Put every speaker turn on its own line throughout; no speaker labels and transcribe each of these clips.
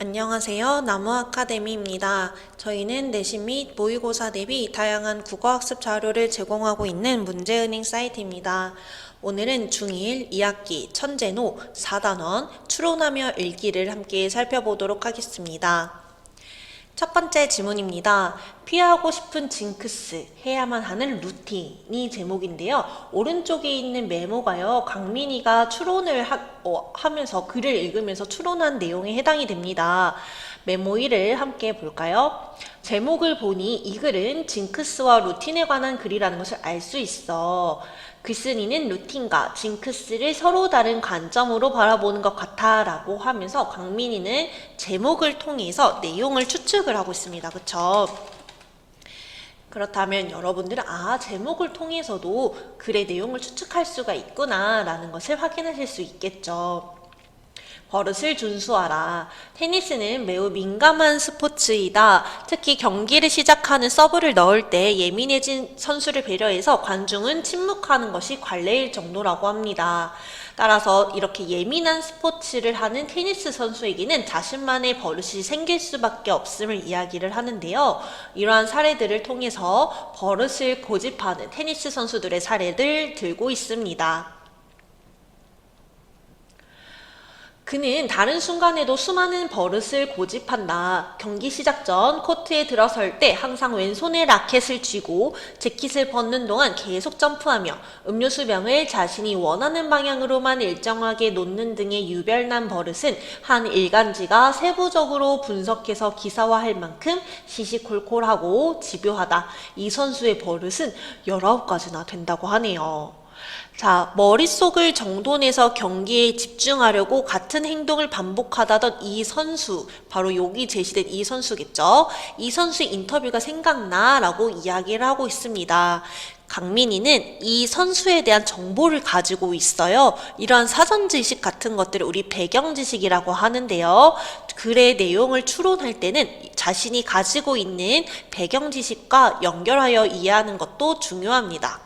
안녕하세요. 나무아카데미입니다. 저희는 내신 및 모의고사 대비 다양한 국어학습 자료를 제공하고 있는 문제은행 사이트입니다. 오늘은 중1 2학기 천재노 4단원 추론하며 읽기를 함께 살펴보도록 하겠습니다. 첫 번째 지문입니다. 피하고 싶은 징크스, 해야만 하는 루틴이 제목인데요. 오른쪽에 있는 메모가요. 강민이가 추론을 하면서 글을 읽으면서 추론한 내용에 해당이 됩니다. 메모 1을 함께 볼까요? 제목을 보니 이 글은 징크스와 루틴에 관한 글이라는 것을 알 수 있어. 글쓴이는 루틴과 징크스를 서로 다른 관점으로 바라보는 것 같아 라고 하면서 강민이는 제목을 통해서 내용을 추측을 하고 있습니다. 그쵸? 그렇다면 여러분들은 제목을 통해서도 글의 내용을 추측할 수가 있구나 라는 것을 확인하실 수 있겠죠. 버릇을 준수하라. 테니스는 매우 민감한 스포츠이다. 특히 경기를 시작하는 서브를 넣을 때 예민해진 선수를 배려해서 관중은 침묵하는 것이 관례일 정도라고 합니다. 따라서 이렇게 예민한 스포츠를 하는 테니스 선수에게는 자신만의 버릇이 생길 수밖에 없음을 이야기를 하는데요. 이러한 사례들을 통해서 버릇을 고집하는 테니스 선수들의 사례를 들고 있습니다. 그는 다른 순간에도 수많은 버릇을 고집한다. 경기 시작 전 코트에 들어설 때 항상 왼손에 라켓을 쥐고 재킷을 벗는 동안 계속 점프하며 음료수병을 자신이 원하는 방향으로만 일정하게 놓는 등의 유별난 버릇은 한 일간지가 세부적으로 분석해서 기사화할 만큼 시시콜콜하고 집요하다. 이 선수의 버릇은 19가지나 된다고 하네요. 자, 머릿속을 정돈해서 경기에 집중하려고 같은 행동을 반복하다던 이 선수, 바로 여기 제시된 이 선수겠죠? 이 선수의 인터뷰가 생각나 라고 이야기를 하고 있습니다. 강민이는 이 선수에 대한 정보를 가지고 있어요. 이러한 사전 지식 같은 것들을 우리 배경 지식이라고 하는데요. 글의 내용을 추론할 때는 자신이 가지고 있는 배경 지식과 연결하여 이해하는 것도 중요합니다.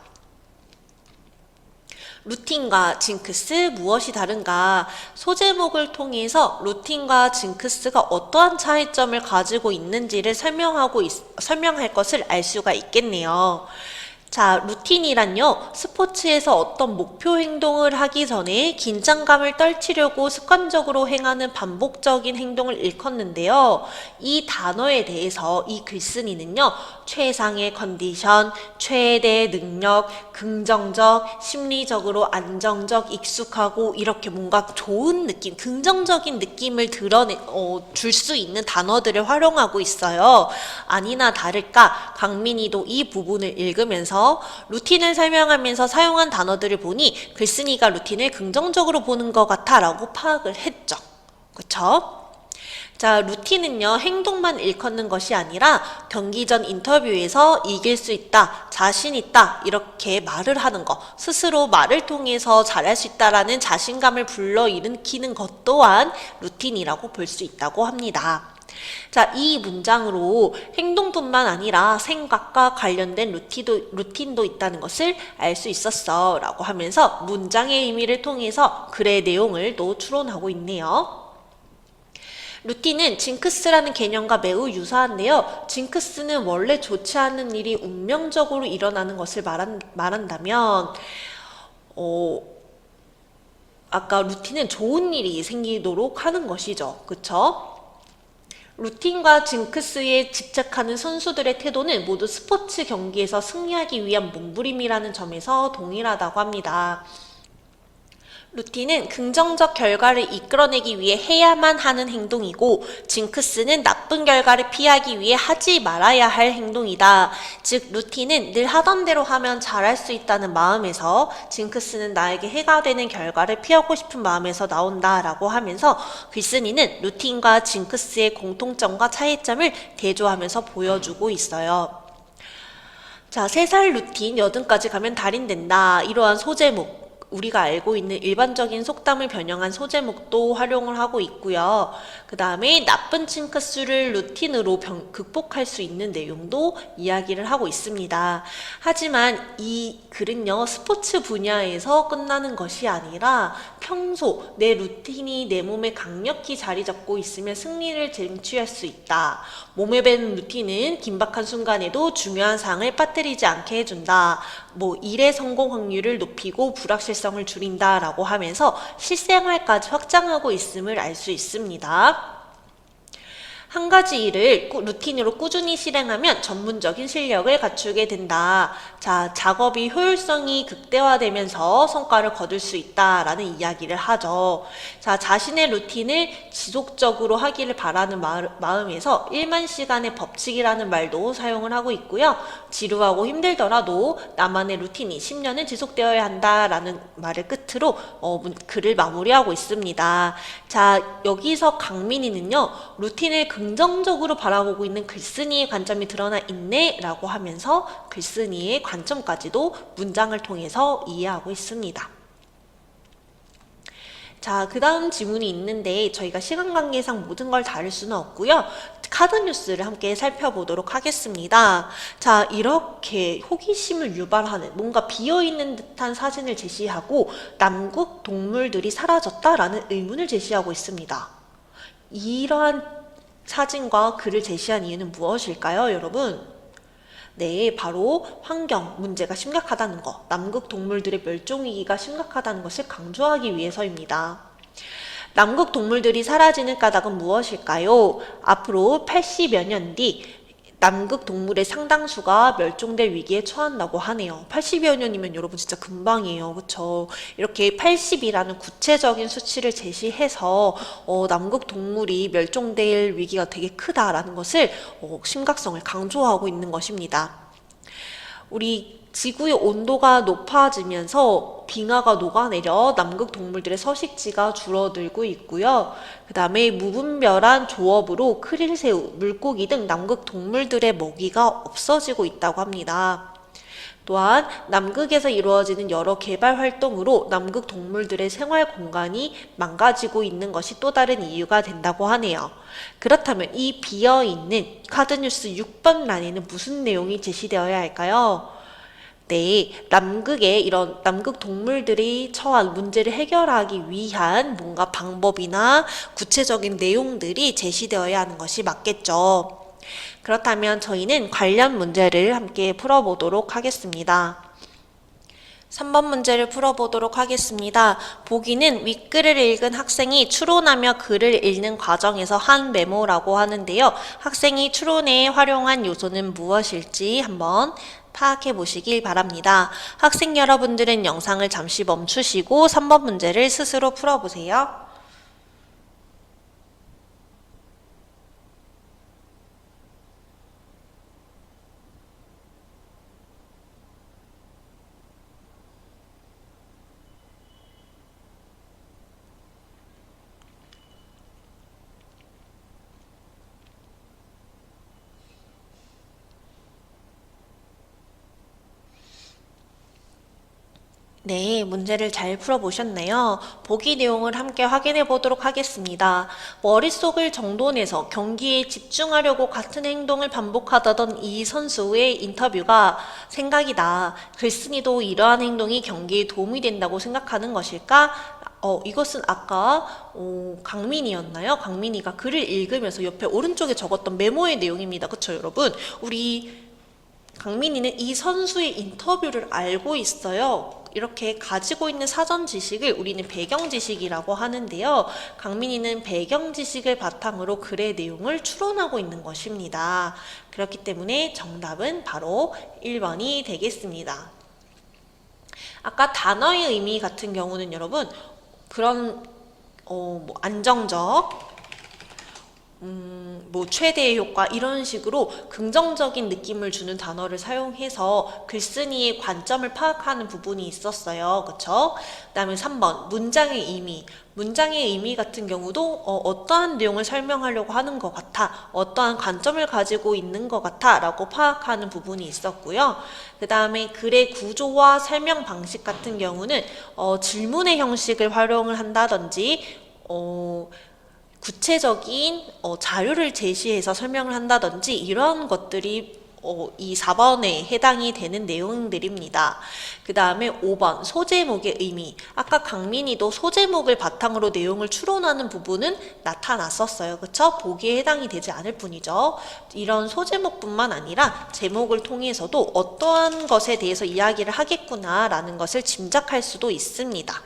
루틴과 징크스 무엇이 다른가? 소제목을 통해서 루틴과 징크스가 어떠한 차이점을 가지고 있는지를 설명할 것을 알 수가 있겠네요. 자, 루틴이란요, 스포츠에서 어떤 목표 행동을 하기 전에 긴장감을 떨치려고 습관적으로 행하는 반복적인 행동을 일컫는데요. 이 단어에 대해서 이 글쓴이는요, 최상의 컨디션, 최대의 능력, 긍정적, 심리적으로 안정적, 익숙하고 이렇게 뭔가 좋은 느낌, 긍정적인 느낌을 줄 수 있는 단어들을 활용하고 있어요. 아니나 다를까 강민이도 이 부분을 읽으면서 루틴을 설명하면서 사용한 단어들을 보니 글쓴이가 루틴을 긍정적으로 보는 것 같아 라고 파악을 했죠. 그쵸? 자, 루틴은요, 행동만 일컫는 것이 아니라 경기 전 인터뷰에서 이길 수 있다, 자신 있다, 이렇게 말을 하는 것, 스스로 말을 통해서 잘할 수 있다라는 자신감을 불러일으키는 것 또한 루틴이라고 볼 수 있다고 합니다. 자, 이 문장으로 행동뿐만 아니라 생각과 관련된 루틴도 있다는 것을 알 수 있었어 라고 하면서 문장의 의미를 통해서 글의 내용을 또 추론하고 있네요. 루틴은 징크스라는 개념과 매우 유사한데요. 징크스는 원래 좋지 않은 일이 운명적으로 일어나는 것을 말한다면 아까 루틴은 좋은 일이 생기도록 하는 것이죠. 그쵸? 루틴과 징크스에 집착하는 선수들의 태도는 모두 스포츠 경기에서 승리하기 위한 몸부림이라는 점에서 동일하다고 합니다. 루틴은 긍정적 결과를 이끌어내기 위해 해야만 하는 행동이고 징크스는 나쁜 결과를 피하기 위해 하지 말아야 할 행동이다. 즉 루틴은 늘 하던 대로 하면 잘할 수 있다는 마음에서 징크스는 나에게 해가 되는 결과를 피하고 싶은 마음에서 나온다라고 하면서 글쓴이는 루틴과 징크스의 공통점과 차이점을 대조하면서 보여주고 있어요. 자, 3살 루틴, 80까지 가면 달인 된다. 이러한 소제목 우리가 알고 있는 일반적인 속담을 변형한 소제목도 활용을 하고 있고요. 그 다음에 나쁜 징크스를 루틴으로 극복할 수 있는 내용도 이야기를 하고 있습니다. 하지만 이 글은요, 스포츠 분야에서 끝나는 것이 아니라 평소 내 루틴이 내 몸에 강력히 자리 잡고 있으면 승리를 쟁취할 수 있다. 몸에 밴 루틴은 긴박한 순간에도 중요한 사항을 빠뜨리지 않게 해준다. 일의 성공 확률을 높이고 불확실성을 줄인다 라고 하면서 실생활까지 확장하고 있음을 알 수 있습니다. 한 가지 일을 루틴으로 꾸준히 실행하면 전문적인 실력을 갖추게 된다. 자, 작업이 효율성이 극대화되면서 성과를 거둘 수 있다라는 이야기를 하죠. 자, 자신의 루틴을 지속적으로 하기를 바라는 마음에서 1만 시간의 법칙이라는 말도 사용을 하고 있고요. 지루하고 힘들더라도 나만의 루틴이 10년은 지속되어야 한다라는 말을 끝으로 글을 마무리하고 있습니다. 자, 여기서 강민이는요, 루틴을 긍정적으로 바라보고 있는 글쓴이의 관점이 드러나 있네 라고 하면서 글쓴이의 관점까지도 문장을 통해서 이해하고 있습니다. 자, 그 다음 지문이 있는데 저희가 시간 관계상 모든 걸 다룰 수는 없고요. 카드 뉴스를 함께 살펴보도록 하겠습니다. 자, 이렇게 호기심을 유발하는 뭔가 비어있는 듯한 사진을 제시하고 남극 동물들이 사라졌다라는 의문을 제시하고 있습니다. 이러한 사진과 글을 제시한 이유는 무엇일까요, 여러분? 네, 바로 환경 문제가 심각하다는 것, 남극 동물들의 멸종 위기가 심각하다는 것을 강조하기 위해서입니다. 남극 동물들이 사라지는 까닭은 무엇일까요? 앞으로 80여 년 뒤 남극 동물의 상당수가 멸종될 위기에 처한다고 하네요. 80여 년이면 여러분 진짜 금방이에요. 그쵸? 이렇게 80이라는 구체적인 수치를 제시해서 남극 동물이 멸종될 위기가 되게 크다라는 것을 심각성을 강조하고 있는 것입니다. 우리 지구의 온도가 높아지면서 빙하가 녹아내려 남극 동물들의 서식지가 줄어들고 있고요. 그 다음에 무분별한 조업으로 크릴새우, 물고기 등 남극 동물들의 먹이가 없어지고 있다고 합니다. 또한 남극에서 이루어지는 여러 개발 활동으로 남극 동물들의 생활 공간이 망가지고 있는 것이 또 다른 이유가 된다고 하네요. 그렇다면 이 비어있는 카드뉴스 6번 란에는 무슨 내용이 제시되어야 할까요? 네, 남극에 이런 남극 동물들이 처한 문제를 해결하기 위한 뭔가 방법이나 구체적인 내용들이 제시되어야 하는 것이 맞겠죠. 그렇다면 저희는 관련 문제를 함께 풀어보도록 하겠습니다. 3번 문제를 풀어보도록 하겠습니다. 보기는 윗글을 읽은 학생이 추론하며 글을 읽는 과정에서 한 메모라고 하는데요. 학생이 추론에 활용한 요소는 무엇일지 한번 파악해 보시길 바랍니다. 학생 여러분들은 영상을 잠시 멈추시고 3번 문제를 스스로 풀어보세요. 네, 문제를 잘 풀어보셨네요. 보기 내용을 함께 확인해 보도록 하겠습니다. 머릿속을 정돈해서 경기에 집중하려고 같은 행동을 반복하던 이 선수의 인터뷰가 생각이 나. 글쓴이도 이러한 행동이 경기에 도움이 된다고 생각하는 것일까? 이것은 아까 강민이었나요? 강민이가 글을 읽으면서 옆에 오른쪽에 적었던 메모의 내용입니다. 그쵸, 여러분? 우리 강민이는 이 선수의 인터뷰를 알고 있어요. 이렇게 가지고 있는 사전 지식을 우리는 배경 지식이라고 하는데요. 강민이는 배경 지식을 바탕으로 글의 내용을 추론하고 있는 것입니다. 그렇기 때문에 정답은 바로 1번이 되겠습니다. 아까 단어의 의미 같은 경우는 여러분 그런 안정적 뭐 최대의 효과 이런 식으로 긍정적인 느낌을 주는 단어를 사용해서 글쓴이의 관점을 파악하는 부분이 있었어요. 그쵸? 그다음에 3번 문장의 의미. 문장의 의미 같은 경우도 어떠한 내용을 설명하려고 하는 것 같아, 어떠한 관점을 가지고 있는 것 같아 라고 파악하는 부분이 있었고요. 그 다음에 글의 구조와 설명 방식 같은 경우는 질문의 형식을 활용을 한다든지 구체적인 자료를 제시해서 설명을 한다든지 이러한 것들이 이 4번에 해당이 되는 내용들입니다. 그 다음에 5번 소제목의 의미. 아까 강민이도 소제목을 바탕으로 내용을 추론하는 부분은 나타났었어요. 그쵸? 보기에 해당이 되지 않을 뿐이죠. 이런 소제목뿐만 아니라 제목을 통해서도 어떠한 것에 대해서 이야기를 하겠구나 라는 것을 짐작할 수도 있습니다.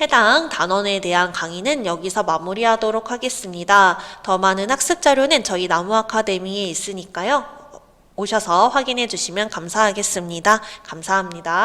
해당 단원에 대한 강의는 여기서 마무리하도록 하겠습니다. 더 많은 학습 자료는 저희 나무 아카데미에 있으니까요. 오셔서 확인해 주시면 감사하겠습니다. 감사합니다.